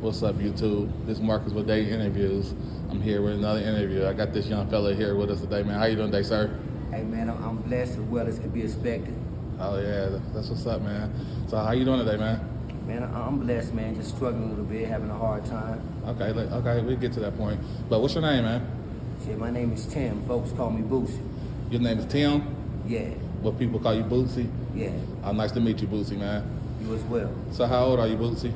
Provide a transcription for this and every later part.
What's up, YouTube? This is Marcus with Dayton Interviews. I'm here with another interview. I got this young fella here with us today, man. How you doing today, sir? Hey man, I'm blessed as well as can be expected. Oh yeah, that's what's up, man. So how you doing today, man? Man, I'm blessed, man. Just struggling a little bit, having a hard time. Okay, we'll get to that point. But what's your name, man? Shit, my name is Tim. Folks call me Boosie. Your name is Tim? Yeah, What people call you, Bootsy? yeah. Nice to meet you, Bootsy, man. You as well. So how old are you, Bootsy?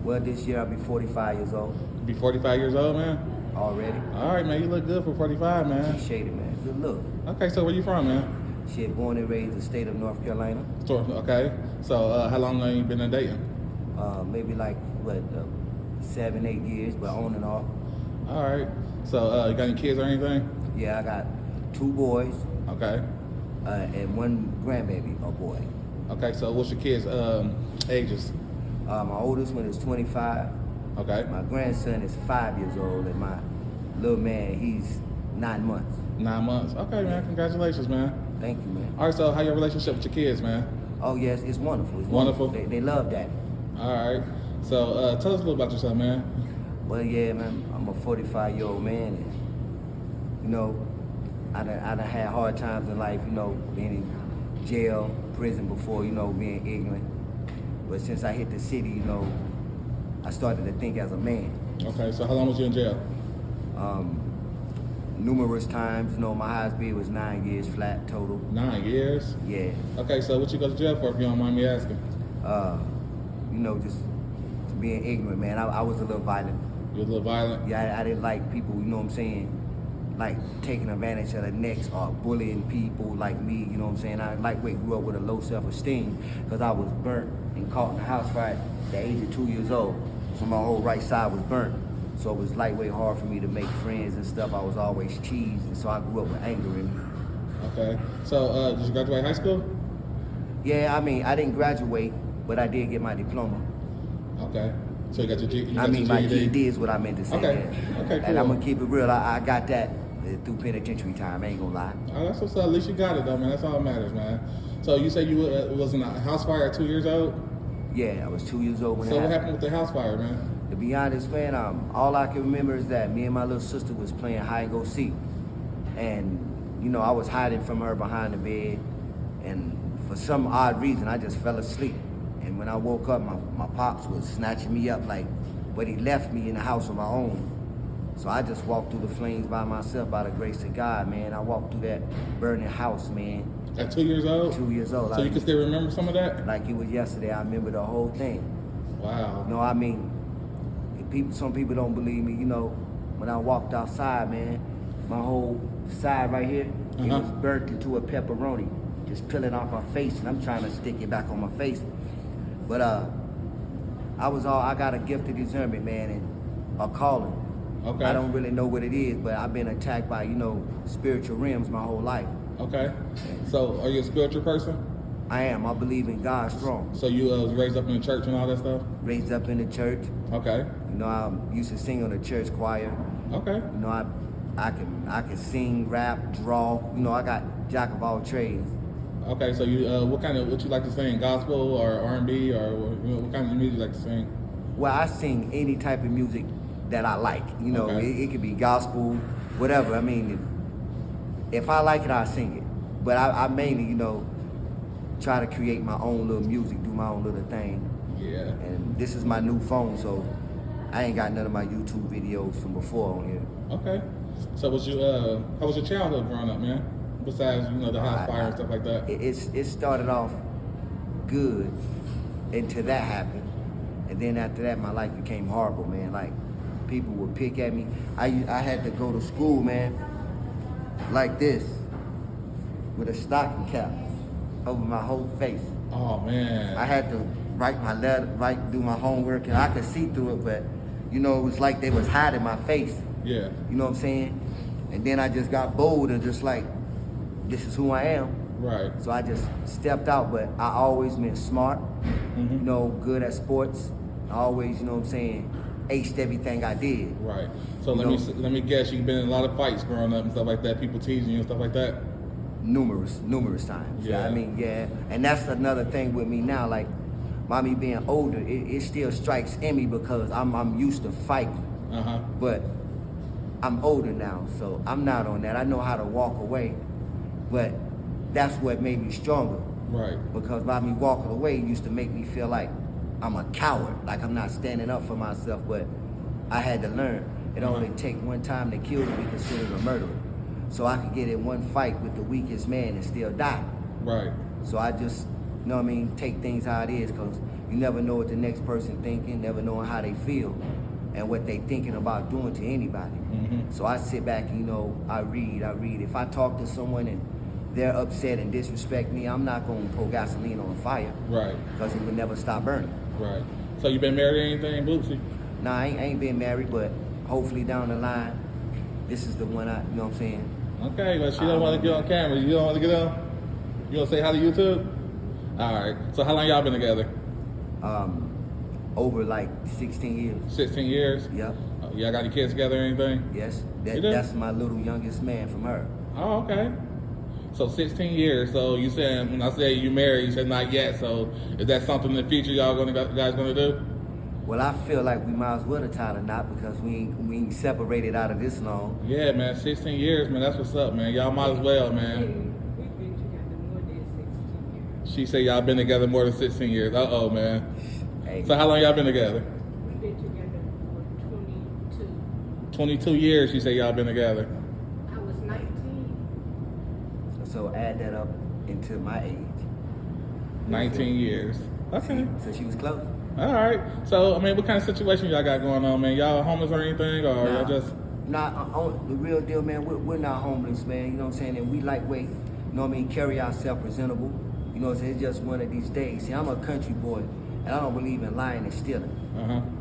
Well, this year I'll be 45 years old You be 45 years old, man? already. All right, man. You look good for 45, man. Appreciate it, man. Good look. Okay, so where you from, man? Shit, born and raised in the state of North Carolina. Okay. So how long have you been in Dayton? Maybe like, 7, 8 years, but on and off. All right. So you got any kids or anything? Yeah, I got 2 boys Okay. and 1 grandbaby, a boy. Okay, so what's your kids' ages? My oldest one is 25. Okay. My grandson is 5 years old, and my little man, he's 9 months. 9 months. Okay, man. Congratulations, man. Thank you, man. All right, so how your relationship with your kids, man? Oh, yes, it's wonderful. It's Wonderful? They love that. All right. So tell us a little about yourself, man. Well, yeah, man, I'm a 45-year-old man, and, you know, I done had hard times in life, you know, being in jail, prison before, you know, being ignorant. But since I hit the city, you know, I started to think as a man. Okay, so how long was you in jail? Numerous times, you know, my highest bid was 9 years flat total. 9 years? Yeah. Okay, so what you go to jail for, if you don't mind me asking? You know, just being ignorant, man. I was a little violent. You was a little violent? Yeah, I didn't like people, you know what I'm saying, like taking advantage of the next or bullying people like me, you know what I'm saying. I grew up with a low self-esteem because I was burnt and caught in a house fire at the age of 2 years old. So my whole right side was burnt. So it was lightweight hard for me to make friends and stuff. I was always teased, and so I grew up with anger in me. Okay. So did you graduate high school? Yeah, I mean, I didn't graduate, but I did get my diploma. Okay. So you got your My GED is what I meant to say. Okay. Yeah. Okay, cool. And I'm gonna keep it real. I got that through penitentiary time. I ain't gonna lie. Oh, that's what's up. At least you got it, though, man. That's all that matters, man. So you said you was in a house fire at 2 years old? Yeah, I was 2 years old when So it what happened. happened with the house fire, man? To be honest, man, all I can remember is that me and my little sister was playing hide and go seek, and you know I was hiding from her behind the bed, and for some odd reason I just fell asleep. And when I woke up, my pops was snatching me up but he left me in the house on my own. So I just walked through the flames by myself by the grace of God, man. I walked through that burning house, man. At 2 years old? 2 years old. So you can still remember some of that? Like it was yesterday. I remember the whole thing. Wow. No, I mean, some people don't believe me. You know, when I walked outside, man, my whole side right here, it was burnt into a pepperoni, just peeling off my face, and I'm trying to stick it back on my face. But I got a gift of discernment, man, and a calling. Okay. I don't really know what it is, but I've been attacked by, you know, spiritual realms my whole life. Okay. So are you a spiritual person? I am. I believe in God strong. So you was raised up in the church and all that stuff? Raised up in the church. Okay. You know, I used to sing on the church choir. Okay. You know, I can sing, rap, draw. You know, I got jack of all trades. Okay, so you what you like to sing? Gospel or R&B or what kind of music you like to sing? Well, I sing any type of music that I like. You know, Okay. it could be gospel, whatever. I mean, if I like it, I sing it. But I mainly, you know, try to create my own little music, do my own little thing. Yeah. And this is my new phone, so I ain't got none of my YouTube videos from before on here. Okay. So how was your childhood growing up, man? Besides, you know, the house fire and stuff like that. It started off good until that happened. And then after that, my life became horrible, man. Like, people would pick at me. I had to go to school, man, like this, with a stocking cap over my whole face. Oh, man. I had to write my letter, do my homework, and I could see through it, but, you know, it was like they was hiding my face. Yeah. You know what I'm saying? And then I just got bold and just like, this is who I am. Right. So I just stepped out, but I always been smart, you know, good at sports. I always, you know what I'm saying, aced everything I did. Right. So let me guess, you've been in a lot of fights growing up and stuff like that, people teasing you and stuff like that? Numerous times. Yeah. I mean, yeah. And that's another thing with me now. Like, by me being older, it still strikes in me because I'm used to fighting. But I'm older now, so I'm not on that. I know how to walk away, but that's what made me stronger. Right. Because by me walking away, it used to make me feel like I'm a coward, like I'm not standing up for myself. But I had to learn. It only take one time to kill to be considered a murderer. So I could get in one fight with the weakest man and still die. Right. So I just, you know what I mean, take things how it is, because you never know what the next person thinking, never knowing how they feel and what they thinking about doing to anybody. So I sit back and, you know, I read. If I talk to someone and they're upset and disrespect me, I'm not going to pour gasoline on a fire. Right. Because it would never stop burning. Right. So you been married or anything, Bootsy? Nah, I ain't been married, but hopefully down the line, this is the one you know what I'm saying? Okay, but she don't want to get on camera. You don't want to get on? You want to say hi to YouTube? All right. So how long y'all been together? Over like 16 years. 16 years? Yep. Y'all got your kids together or anything? Yes. You do? That's my little youngest man from her. Oh, okay. So 16 years. So you said, when I say you married, you said not yet. So is that something in the future guys gonna do? Well, I feel like we might as well have tied a knot because we ain't separated out of this long. Yeah, man. 16 years, man. That's what's up, man. Y'all might as well, man. We've been together more than 16 years. She said y'all been together more than 16 years. Uh-oh, man. Hey. So how long y'all been together? We've been together for 22. 22 years, she said y'all been together. I was 19. So add that up into my age. 19 years. Okay. So she was close. All right. So, I mean, what kind of situation y'all got going on, man? Y'all homeless or anything? Or y'all just... The real deal, man, we're not homeless, man. You know what I'm saying? And we lightweight, you know what I mean? Carry ourselves presentable. You know what I'm saying? It's just one of these days. See, I'm a country boy, and I don't believe in lying and stealing.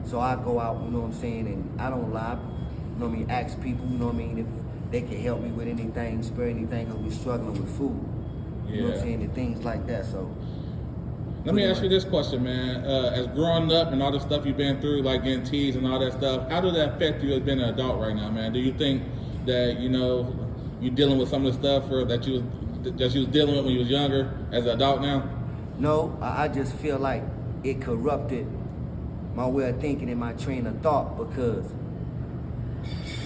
So I go out, you know what I'm saying, and I don't lie. You know what I mean? Ask people, you know what I mean, if they can help me with anything, spare anything, because we're struggling with food. You know what I'm saying? And things like that, so... Let me ask you this question, man. As growing up and all the stuff you've been through, like getting teased and all that stuff, how did that affect you as being an adult right now, man? Do you think that, you know, you're dealing with some of the stuff or that you was dealing with when you was younger as an adult now? No, I just feel like it corrupted my way of thinking and my train of thought, because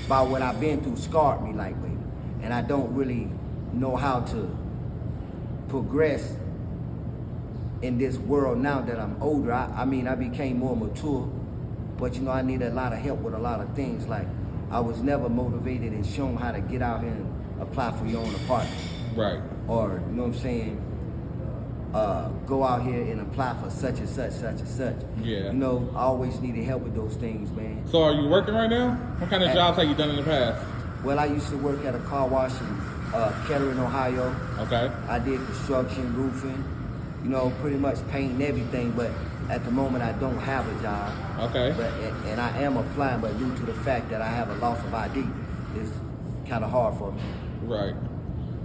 by what I've been through scarred me lightweight. And I don't really know how to progress in this world now that I'm older. I mean, I became more mature, but you know, I need a lot of help with a lot of things. Like, I was never motivated and shown how to get out here and apply for your own apartment. Right. Or, you know what I'm saying, go out here and apply for such and such, such and such. Yeah. You know, I always needed help with those things, man. So are you working right now? What kind of jobs have you done in the past? Well, I used to work at a car wash in Kettering, Ohio. Okay. I did construction, roofing, you know, pretty much painting everything, but at the moment I don't have a job. Okay. And I am applying, but due to the fact that I have a loss of ID, it's kind of hard for me. Right.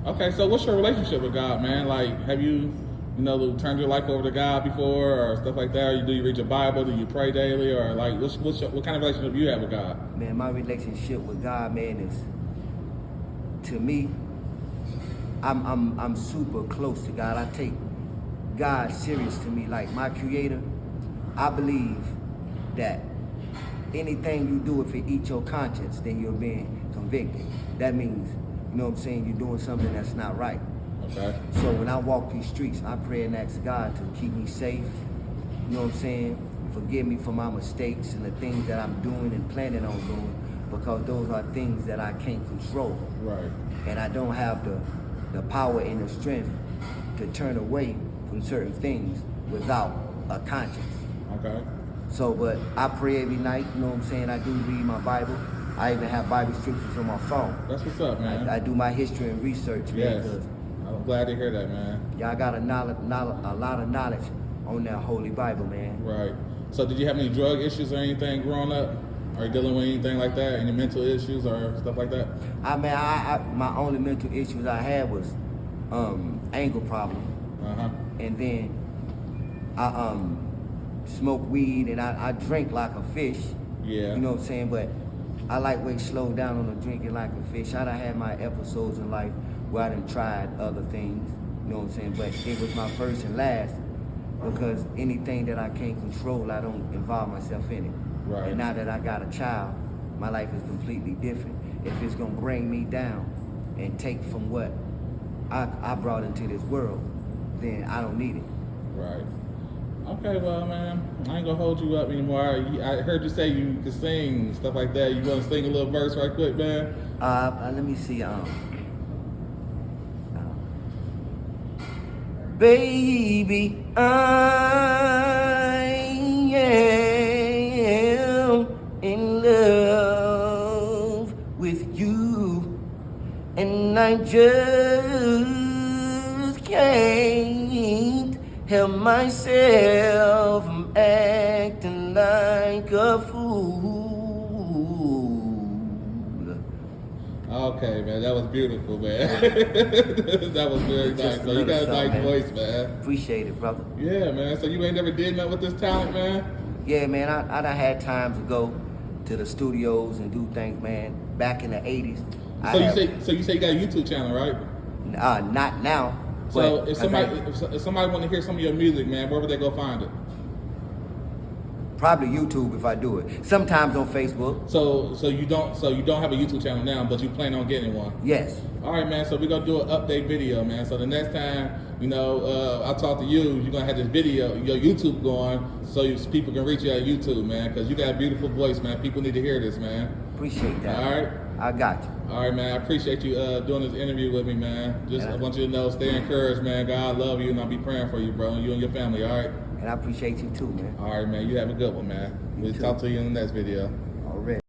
Okay, so what's your relationship with God, man? Like, have you turned your life over to God before or stuff like that? Or do you read your Bible? Do you pray daily? Or like, what kind of relationship do you have with God? Man, my relationship with God, man, is, to me, I'm super close to God. I take God serious to me, like my creator. I believe that anything you do, if it eats your conscience, then you're being convicted. That means, you know what I'm saying, you're doing something that's not right. Okay. So when I walk these streets, I pray and ask God to keep me safe. You know what I'm saying? Forgive me for my mistakes and the things that I'm doing and planning on doing, because those are things that I can't control. Right. And I don't have the power and the strength to turn away from certain things without a conscience. Okay. So, but I pray every night, you know what I'm saying? I do read my Bible. I even have Bible scriptures on my phone. That's what's up, man. I do my history and research, man. Yes. Because I'm glad to hear that, man. y'all got a lot of knowledge on that Holy Bible, man. Right. So did you have any drug issues or anything growing up? Are you dealing with anything like that? Any mental issues or stuff like that? My only mental issues I had was anger problem. And then I smoke weed and I drink like a fish. Yeah. You know what I'm saying? But I lightweight slow down on the drinking like a fish. I done had my episodes in life where I done tried other things. You know what I'm saying? But it was my first and last because anything that I can't control, I don't involve myself in it. Right. And now that I got a child, my life is completely different. If it's gonna bring me down and take from what I brought into this world, then I don't need it. Right. Okay, well, man, I ain't gonna hold you up anymore. I heard you say you could sing and stuff like that. You want to sing a little verse right quick, man? Let me see. Baby, I am in love with you, and I just can't help myself from acting like a fool. Okay, man, that was beautiful, man. That was very Just nice. a So you got a little nice something, voice, man. Appreciate it, brother. Yeah, man. So you ain't never did nothing with this talent, man? Yeah, man, I done had time to go to the studios and do things, man. Back in the 80s. So you say you got a YouTube channel, right? Not now. So but if somebody want to hear some of your music, man, where would they go find it? probably YouTube if I do it. Sometimes on Facebook. So you don't have a YouTube channel now, but you plan on getting one. Yes. All right, man. So we're gonna do an update video, man. So the next time, I talk to you, you're gonna have this video, your YouTube going, so people can reach you at YouTube, man. Because you got a beautiful voice, man. People need to hear this, man. Appreciate that. All right. I got you. All right, man. I appreciate you doing this interview with me, man. I want you to know, stay encouraged, man. God love you, and I'll be praying for you, bro, and you and your family. All right. And I appreciate you too, man. All right, man. You have a good one, man. We'll too. talk to you in the next video. Already.